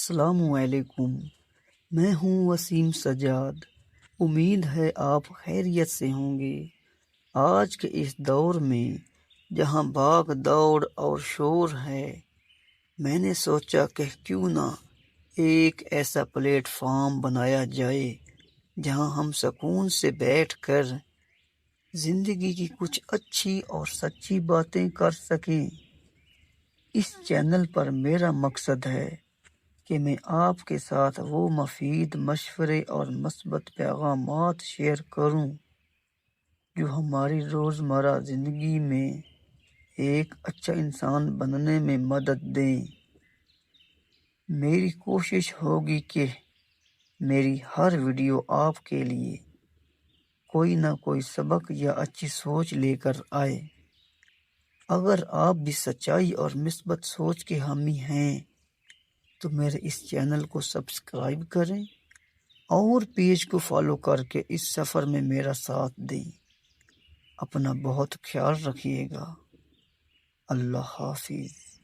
السلام علیکم، میں ہوں وسیم سجاد۔ امید ہے آپ خیریت سے ہوں گے۔ آج کے اس دور میں جہاں بھاگ دوڑ اور شور ہے، میں نے سوچا کہ کیوں نہ ایک ایسا پلیٹ فارم بنایا جائے جہاں ہم سکون سے بیٹھ کر زندگی کی کچھ اچھی اور سچی باتیں کر سکیں۔ اس چینل پر میرا مقصد ہے کہ میں آپ کے ساتھ وہ مفید مشورے اور مثبت پیغامات شیئر کروں جو ہماری روزمرہ زندگی میں ایک اچھا انسان بننے میں مدد دیں۔ میری کوشش ہوگی کہ میری ہر ویڈیو آپ کے لیے کوئی نہ کوئی سبق یا اچھی سوچ لے کر آئے۔ اگر آپ بھی سچائی اور مثبت سوچ کے حامی ہیں تو میرے اس چینل کو سبسکرائب کریں اور پیج کو فالو کر کے اس سفر میں میرا ساتھ دیں۔ اپنا بہت خیال رکھیے گا۔ اللہ حافظ۔